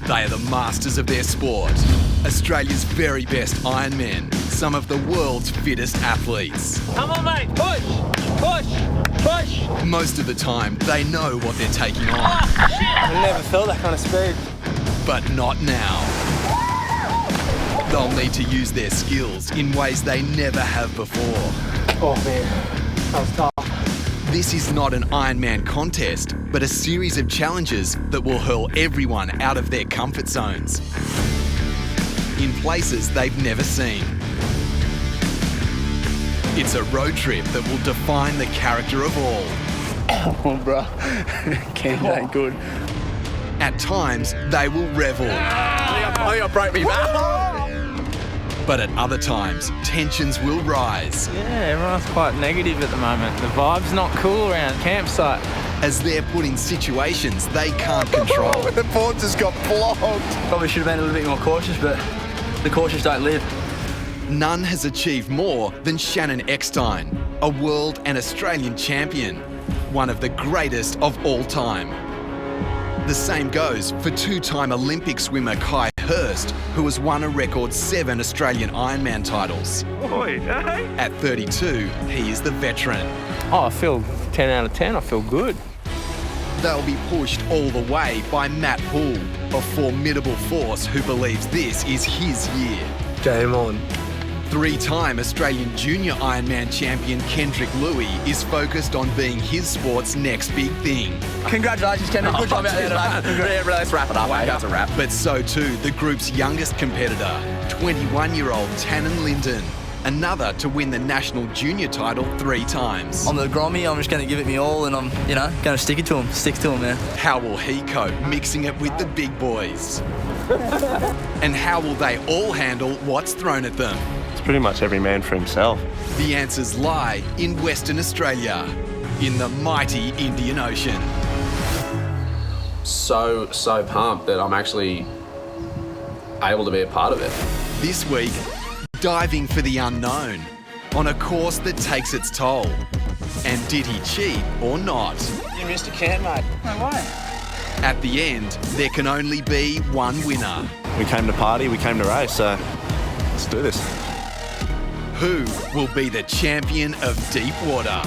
They are the masters of their sport. Australia's very best Ironmen, some of the world's fittest athletes. Come on, mate, push, push, push. Most of the time, they know what they're taking on. Oh, shit. I never felt that kind of speed. But not now. They'll need to use their skills in ways they never have before. Oh man, that was tough. This is not an Ironman contest, but a series of challenges that will hurl everyone out of their comfort zones in places they've never seen. It's a road trip that will define the character of all. Oh, bro. Cam ain't good. At times, they will revel. I think I broke me back. But at other times, tensions will rise Yeah, everyone's quite negative at the moment. The vibe's not cool around campsite. as they're put in situations they can't control. The board just got blocked. Probably should have been a little bit more cautious, but the cautious don't live. None has achieved more than Shannon Eckstein, a world and Australian champion, one of the greatest of all time. The same goes for two-time Olympic swimmer Kai Hurst, who has won a record 7 Australian Ironman titles. At 32, he is the veteran. Oh, I feel 10 out of 10. I feel good. They'll be pushed all the way by Matt Poole, a formidable force who believes this is his year. Game on. 3-time Australian junior Ironman champion Kendrick Louis is focused on being his sport's next big thing. Congratulations, Kendrick. Good job out there today. Let's wrap it up, mate. That's a wrap. But so too the group's youngest competitor, 21-year-old Tannen Linden, another to win the national junior title 3 times. I'm the Grommy, I'm just going to give it me all and I'm, going to stick to him, man. How will he cope mixing it with the big boys? And how will they all handle what's thrown at them? It's pretty much every man for himself. The answers lie in Western Australia, in the mighty Indian Ocean. So pumped that I'm actually able to be a part of it. This week, diving for the unknown on a course that takes its toll. And did he cheat or not? You missed a can, mate. No way. At the end, there can only be one winner. We came to party, we came to race, so let's do this. Who will be the champion of deep water?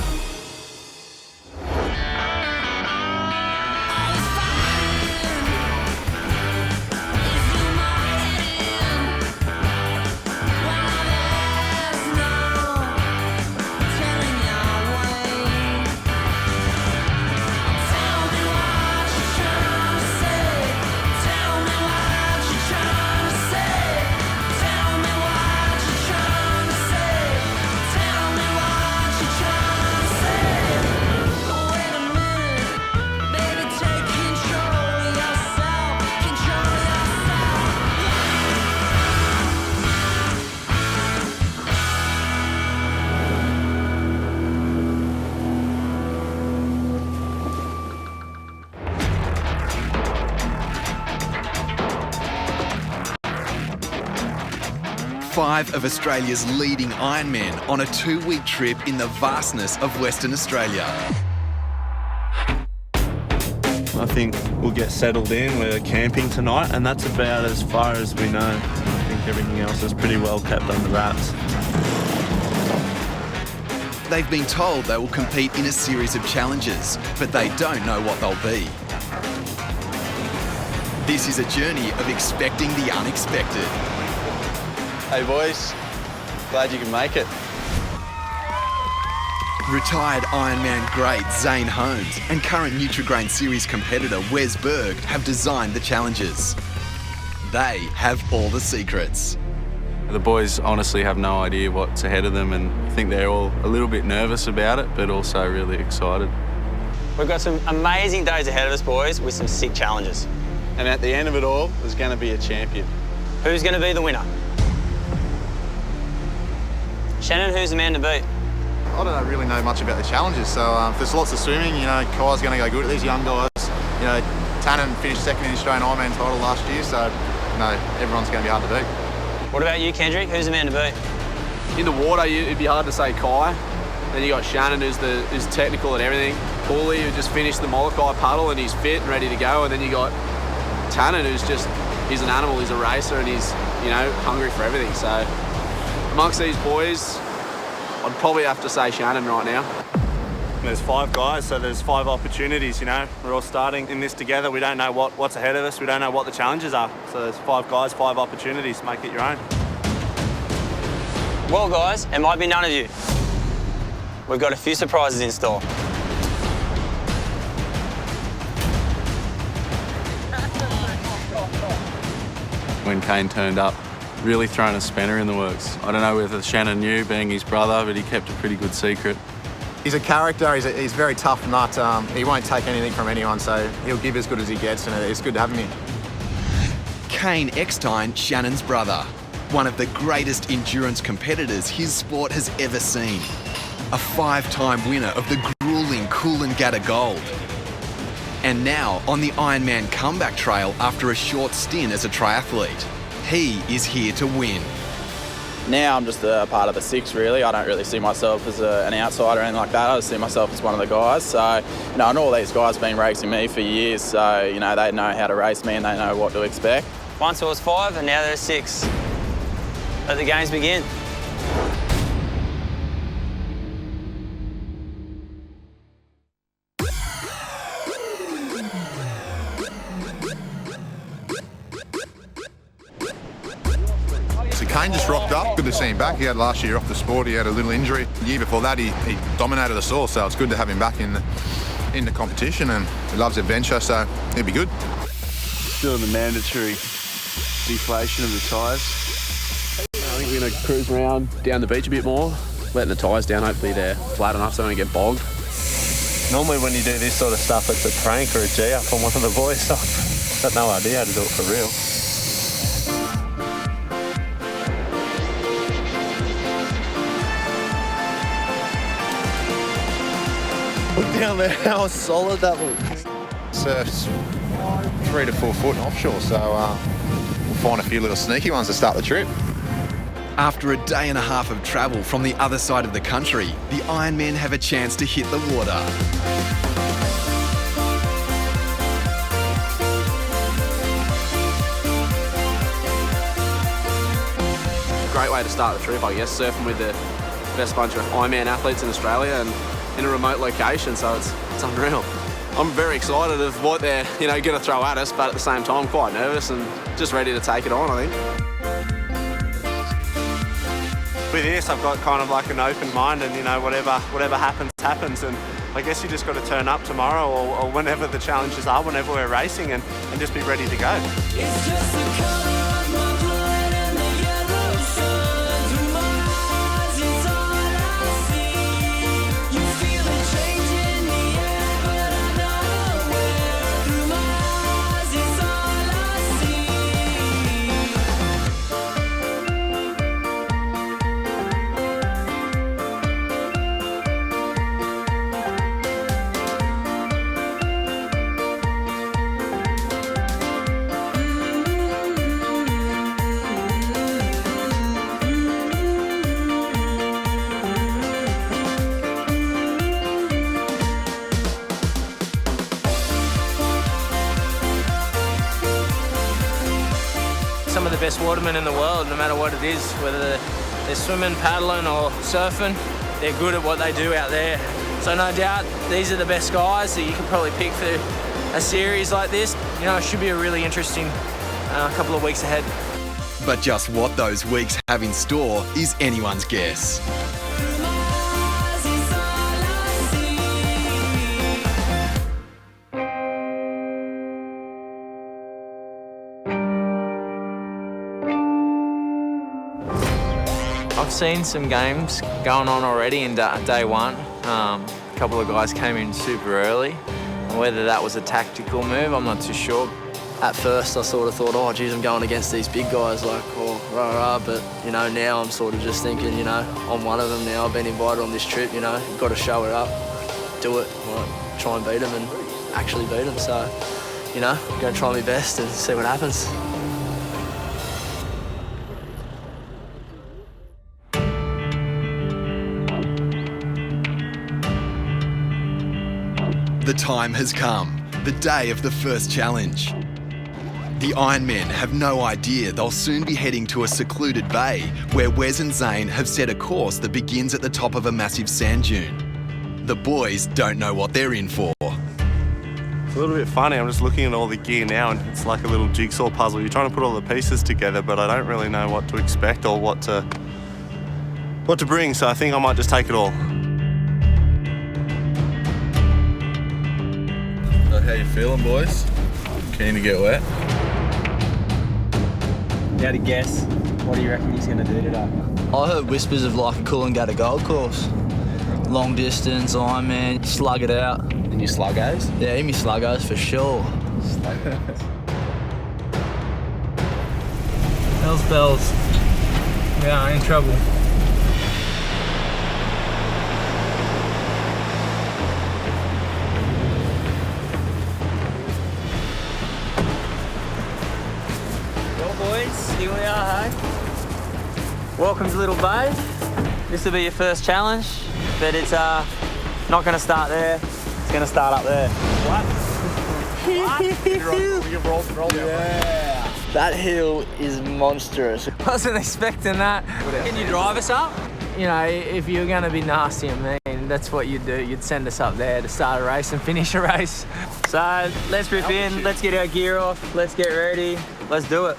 Five of Australia's leading Ironmen on a 2-week trip in the vastness of Western Australia. I think we'll get settled in, we're camping tonight, and that's about as far as we know. I think everything else is pretty well kept under wraps. They've been told they will compete in a series of challenges, but they don't know what they'll be. This is a journey of expecting the unexpected. Hey boys, glad you can make it. Retired Ironman great Zane Holmes and current Nutri-Grain series competitor Wes Berg have designed the challenges. They have all the secrets. The boys honestly have no idea what's ahead of them and I think they're all a little bit nervous about it, but also really excited. We've got some amazing days ahead of us, boys, with some sick challenges. And at the end of it all, there's going to be a champion. Who's going to be the winner? Shannon, who's the man to beat? I don't really know much about the challenges, so there's lots of swimming. Kai's going to go good at these young guys. Tannen finished second in the Australian Ironman title last year, so everyone's going to be hard to beat. What about you, Kendrick? Who's the man to beat? In the water, it'd be hard to say Kai. Then you got Shannon, who's technical at everything. Paulie, who just finished the Molokai puddle and he's fit and ready to go. And then you got Tannen, who's just he's an animal, he's a racer, and he's, you know, hungry for everything. So amongst these boys, I'd probably have to say Shannon right now. There's 5 guys, so there's 5 opportunities, you know. We're all starting in this together. We don't know what's ahead of us. We don't know what the challenges are. So there's 5 guys, 5 opportunities. Make it your own. Well, guys, it might be none of you. We've got a few surprises in store. When Kane turned up, really thrown a spanner in the works. I don't know whether Shannon knew, being his brother, but he kept a pretty good secret. He's a character, he's very tough nut. He won't take anything from anyone, so he'll give as good as he gets, and it's good to have him here. Kane Eckstein, Shannon's brother. One of the greatest endurance competitors his sport has ever seen. A 5-time winner of the grueling Coolangatta Gold. And now on the Ironman comeback trail after a short stint as a triathlete. He is here to win. Now I'm just a part of the 6, really. I don't really see myself as an outsider or anything like that. I just see myself as one of the guys. So, you know, and all these guys have been racing me for years, so, you know, they know how to race me and they know what to expect. Once it was 5 and now there's 6. Let the games begin. So Kane just rocked up. Good to see him back. He had last year off the sport. He had a little injury. The year before that, he dominated us all. So it's good to have him back in the competition, and he loves adventure, so he'll be good. Doing the mandatory deflation of the tyres. I think we're going to cruise around down the beach a bit more, letting the tyres down. Hopefully they're flat enough so they don't get bogged. Normally when you do this sort of stuff, it's a prank or a G-up from one of the boys. I've got no idea how to do it for real. Look down there how solid that looks. Surf's 3 to 4 foot offshore, so we'll find a few little sneaky ones to start the trip. After a day and a half of travel from the other side of the country, the Ironmen have a chance to hit the water. Great way to start the trip, I guess, surfing with the best bunch of Ironman athletes in Australia and in a remote location, so it's unreal. I'm very excited of what they're, you know, going to throw at us, but at the same time quite nervous and just ready to take it on, I think. With this, I've got kind of like an open mind, and, you know, whatever happens, happens. And I guess you just got to turn up tomorrow or whenever the challenges are, whenever we're racing, and just be ready to go. It's just the color of my blood and the yellow sun. Through my eyes, it's all I see. You feel a change in the air, but I'm not aware. Through my eyes, it's all I see. Some of the best watermen in the world, no matter what it is, whether they're swimming, paddling or surfing, they're good at what they do out there. So no doubt these are the best guys that you can probably pick for a series like this. You know, it should be a really interesting couple of weeks ahead. But just what those weeks have in store is anyone's guess. Through my eyes, it's all I see. I've seen some games going on already in day one. A couple of guys came in super early. Whether that was a tactical move, I'm not too sure. At first I sort of thought, oh geez, I'm going against these big guys, like, oh, rah, but, you know, now I'm sort of just thinking, you know, I'm one of them now. I've been invited on this trip, you know, you've got to show it up, do it, like, try and beat them and actually beat them. So, you know, I'm going to try my best and see what happens. The time has come, the day of the first challenge. The Ironmen have no idea they'll soon be heading to a secluded bay where Wes and Zane have set a course that begins at the top of a massive sand dune. The boys don't know what they're in for. It's a little bit funny. I'm just looking at all the gear now and it's like a little jigsaw puzzle. You're trying to put all the pieces together, but I don't really know what to expect or what to bring, so I think I might just take it all. So how you feeling, boys? Keen to get wet? You had to guess. What do you reckon he's going to do today? I heard whispers of like a Coolangatta Gold Course. Long distance, Ironman, slug it out. In your sluggos? Yeah, in me sluggos for sure. Hell's bells. We are in trouble. Well, boys, here we are, hey? Welcome to Little Bay. This will be your first challenge, but it's not going to start there. It's going to start up there. What? Yeah. That hill is monstrous. Wasn't expecting that. Can you drive us up? You know, if you're going to be nasty and mean, that's what you'd do. You'd send us up there to start a race and finish a race. So let's rip in, let's get our gear off, let's get ready, let's do it.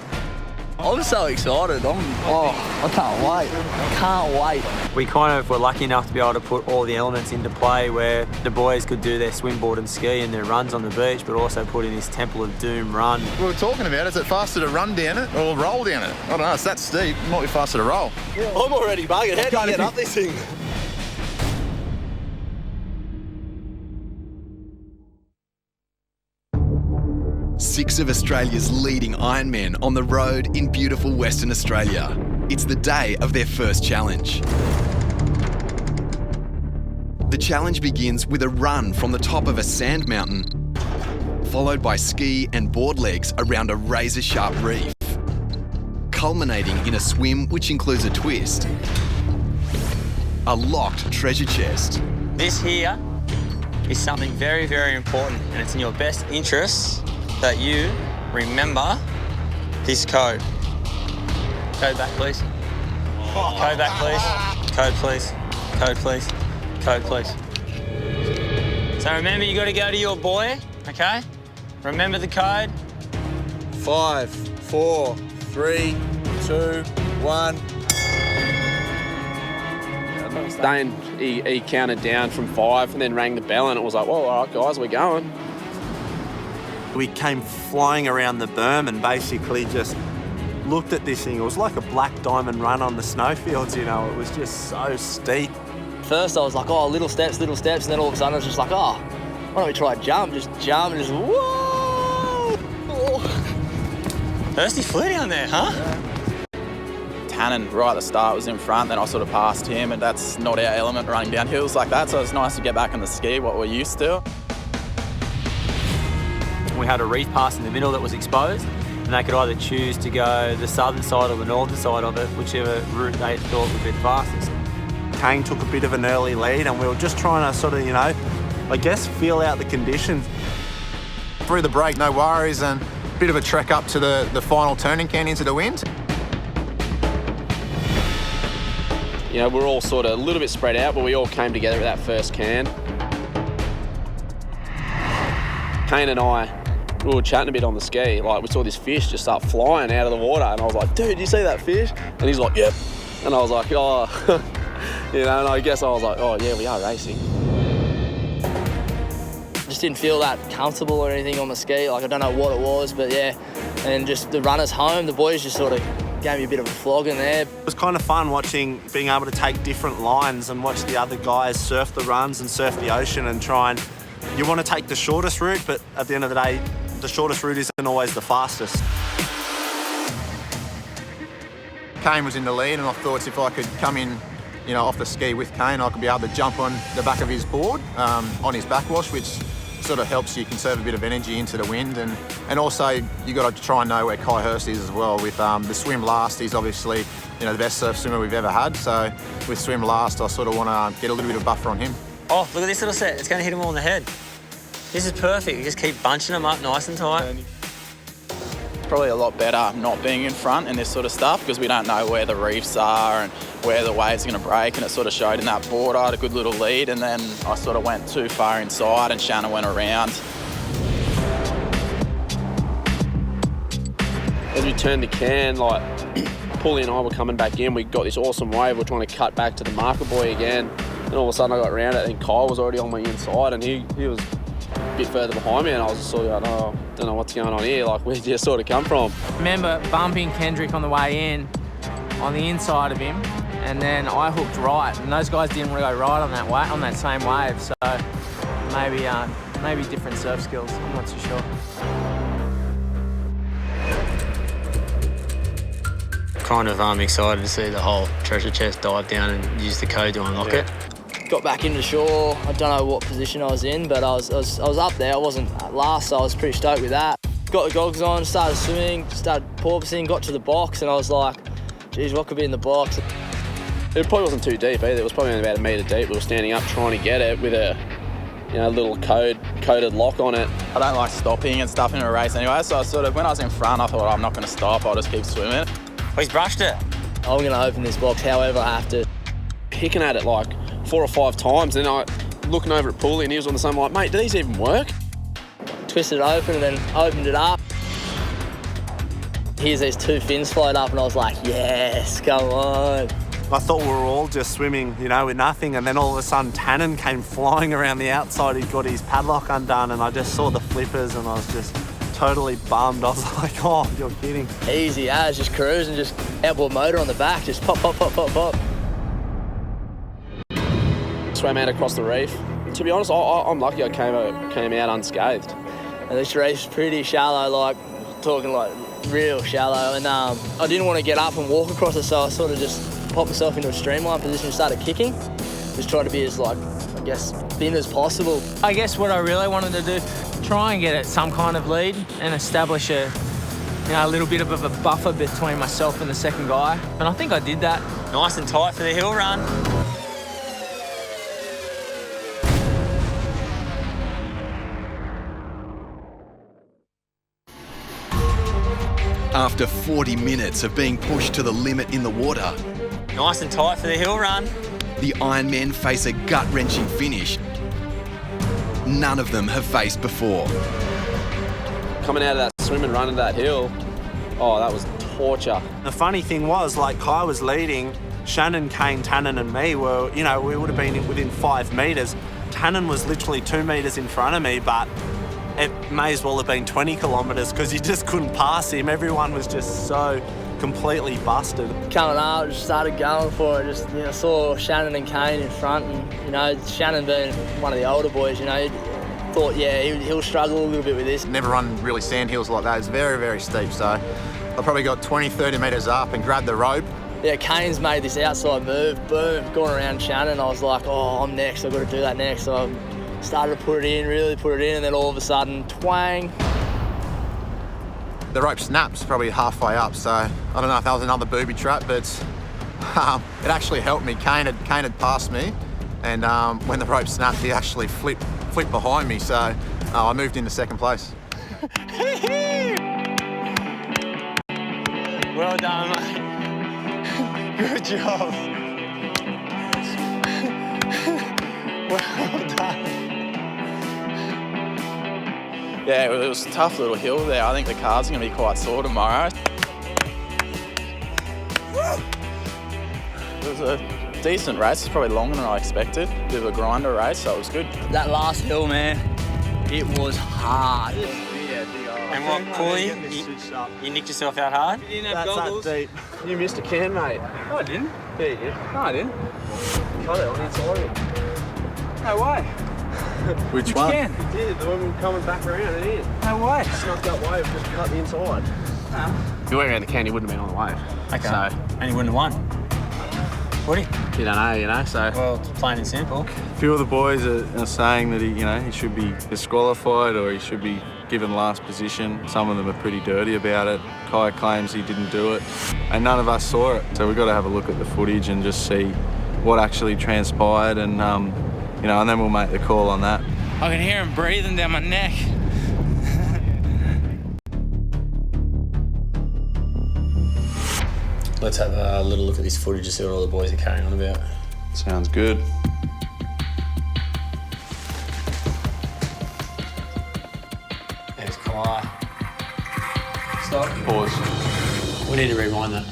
I'm so excited. I can't wait. Can't wait. We kind of were lucky enough to be able to put all the elements into play where the boys could do their swim, board and ski and their runs on the beach, but also put in this Temple of Doom run. We were talking about, is it faster to run down it or roll down it? I don't know, it's that steep, it might be faster to roll. I'm already bugging. How do you get up this thing? Six of Australia's leading Ironmen on the road in beautiful Western Australia. It's the day of their first challenge. The challenge begins with a run from the top of a sand mountain, followed by ski and board legs around a razor-sharp reef, culminating in a swim which includes a twist, a locked treasure chest. This here is something very, very important, and it's in your best interests that you remember this code. Code back, please. Code back, please. Code, please. Code, please. Code, please. So remember, you got to go to your boy, okay? Remember the code. 5, 4, 3, 2, 1. Dane, he counted down from 5 and then rang the bell and it was like, well, all right, guys, we're going. We came flying around the berm and basically just looked at this thing. It was like a black diamond run on the snowfields, you know. It was just so steep. First I was like, oh, little steps, and then all of a sudden I was just like, oh, why don't we try a jump? Just jump and just, whoa! Oh. Thirsty flew down there, huh? Tannen right at the start was in front, then I sort of passed him, and that's not our element running down hills like that, so it's nice to get back on the ski, what we're used to. We had a reef pass in the middle that was exposed, and they could either choose to go the southern side or the northern side of it, whichever route they thought would be the fastest. Kane took a bit of an early lead and we were just trying to sort of, you know, I guess feel out the conditions. Through the break, no worries, and a bit of a trek up to the final turning can into the wind. You know, we're all sort of a little bit spread out, but we all came together at that first can. Kane and I, we were chatting a bit on the ski. Like, we saw this fish just start flying out of the water, and I was like, dude, you see that fish? And he's like, yep. And I was like, oh, you know, and I guess I was like, oh, yeah, we are racing. Just didn't feel that comfortable or anything on the ski. Like, I don't know what it was, but yeah. And just the runners home, the boys just sort of gave me a bit of a flogging there. It was kind of fun watching, being able to take different lines and watch the other guys surf the runs and surf the ocean and try and, you want to take the shortest route, but at the end of the day, the shortest route isn't always the fastest. Kane was in the lead, and I thought if I could come in, you know, off the ski with Kane, I could be able to jump on the back of his board, on his backwash, which sort of helps you conserve a bit of energy into the wind. And also, you got to try and know where Kai Hurst is as well. With the swim last, he's obviously, you know, the best surf swimmer we've ever had. So with swim last, I sort of want to get a little bit of buffer on him. Oh, look at this little set. It's going to hit him all in the head. This is perfect. You just keep bunching them up nice and tight. Probably a lot better not being in front in this sort of stuff because we don't know where the reefs are and where the waves are going to break, and it sort of showed in that board. I had a good little lead, and then I sort of went too far inside and Shannon went around. As we turned the can, like Paulie and I were coming back in, we got this awesome wave, we're trying to cut back to the marker buoy again, and all of a sudden I got around it and Kyle was already on my inside and he was a bit further behind me, and I was just sort of like, oh, don't know what's going on here, like where'd you sort of come from? I remember bumping Kendrick on the way in, on the inside of him, and then I hooked right, and those guys didn't really go right on that same wave, so maybe different surf skills, I'm not too sure. Kind of excited to see the whole treasure chest dive down and use the code to unlock it. Got back into shore. I don't know what position I was in, but I was up there. I wasn't at last, so I was pretty stoked with that. Got the goggles on, started swimming, started porpoising, got to the box, and I was like, geez, what could be in the box? It probably wasn't too deep either, it was probably only about a metre deep. We were standing up trying to get it with a little coded lock on it. I don't like stopping and stuff in a race anyway, so I sort of, when I was in front, I thought, I'm not going to stop, I'll just keep swimming. He's brushed it. I'm going to open this box however I have to. Picking at it like 4 or 5 times, and I looking over at Paulie and he was on the same like, mate, do these even work? Twisted it open and then opened it up. Here's these 2 fins float up and I was like, yes, come on. I thought we were all just swimming, with nothing, and then all of a sudden Tannen came flying around the outside. He'd got his padlock undone, and I just saw the flippers and I was just totally bummed. I was like, oh, you're kidding. Easy as, just cruising, just outboard motor on the back, just pop, pop, pop, pop, pop. Swam out across the reef. To be honest, I'm lucky I came out unscathed. And this reef's pretty shallow, like talking like real shallow, and I didn't want to get up and walk across it, so I sort of just popped myself into a streamline position and started kicking. Just try to be as thin as possible. I guess what I really wanted to do, try and get some kind of lead and establish a little bit of a buffer between myself and the second guy. And I think I did that. Nice and tight for the hill run. After 40 minutes of being pushed to the limit in the water, Nice and tight for the hill run. the Ironmen face a gut-wrenching finish none of them have faced before. Coming out of that swim and running that hill, oh, that was torture. The funny thing was, like, Kai was leading, Shannon, Kane, Tannen and me were, we would have been within 5 metres. Tannen was literally 2 metres in front of me, but it may as well have been 20 kilometres because you just couldn't pass him. Everyone was just so completely busted. Coming up, just started going for it. Just saw Shannon and Kane in front, and Shannon being one of the older boys, thought he'll struggle a little bit with this. Never run really sand hills like that. It's very, very steep. So I probably got 20, 30 metres up and grabbed the rope. Yeah, Kane's made this outside move, boom, going around Shannon. I was like, oh, I'm next. I've got to do that next. So I started to put it in, and then all of a sudden, twang. The rope snaps probably halfway up, so I don't know if that was another booby trap, but it actually helped me. Kane had passed me, and when the rope snapped, he actually flipped behind me, so I moved into second place. Well done, mate. Good job. Well done. Yeah, it was a tough little hill there. I think the calves are going to be quite sore tomorrow. It was a decent race. It's probably longer than I expected. Bit of a grinder race, so it was good. That last hill, man, it was hard. And what, Paulie? You nicked yourself out hard? You didn't have goggles? That deep. You missed a can, mate. No, I didn't. Yeah, you did. No, I didn't. Got it on the inside of it. No way. Which one? Can? You did, the one we were coming back around and in. No way. Snuck that wave, just cut the inside. If you went around the can, you wouldn't have been on the wave. Okay. So, And you wouldn't have won. Would he? you don't know, so. Well, it's plain and simple. A few of the boys are saying that he should be disqualified or he should be given last position. Some of them are pretty dirty about it. Kai claims he didn't do it, and none of us saw it. So we've got to have a look at the footage and just see what actually transpired, and and then we'll make the call on that. I can hear him breathing down my neck. Let's have a little look at this footage to see what all the boys are carrying on about. Sounds good. There's Kai. Stop. Pause. We need to rewind that.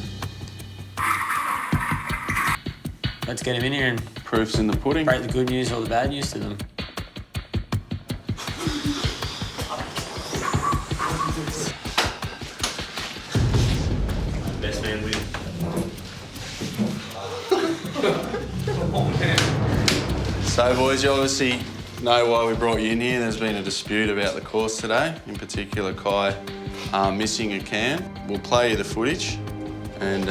Let's get him in here and Proof's in the pudding. break the good news or the bad news to them. Best man win. So, boys, you obviously know why we brought you in here. There's been a dispute about the course today, in particular Kai missing a cam. We'll play you the footage and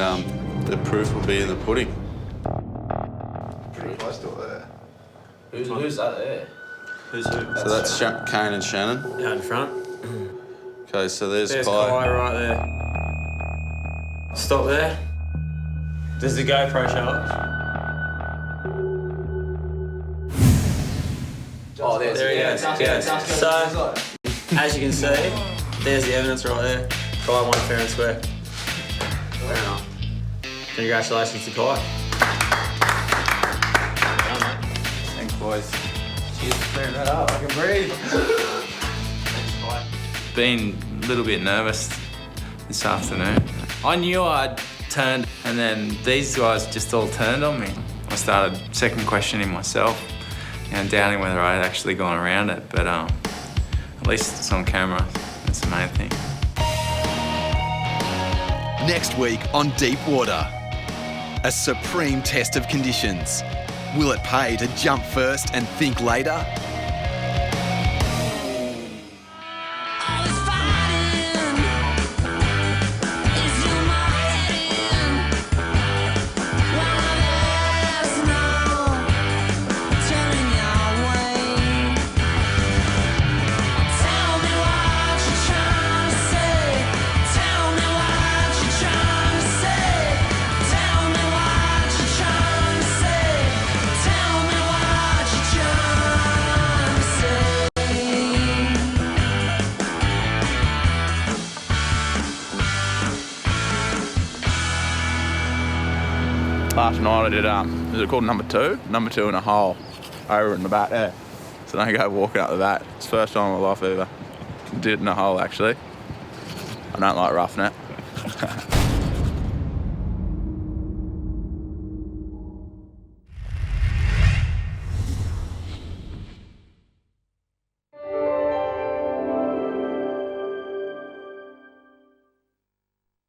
the proof will be in the pudding. Pretty close to it there. Who's that there? Who's who? So that's Kane and Shannon. Out in front. Okay, so there's There's Kai. Kai right there. Stop there. Does the GoPro show up? Oh, There he goes. Yeah. So, as you can see, there's the evidence right there. Kai won fair and square. Fair enough. Congratulations to Kai. Thanks, boys. Cheers for clearing that up. I can breathe. Been a little bit nervous this afternoon. I knew I'd turned, and then these guys just all turned on me. I started second questioning myself, doubting whether I'd actually gone around it, but at least it's on camera. That's the main thing. Next week on Deep Water, a supreme test of conditions. Will it pay to jump first and think later? Last night I did, is it called number two? Number 2 in a hole over in the back there. So then I go walking up the back. It's the first time in my life I ever did it in a hole, actually. I don't like roughing it.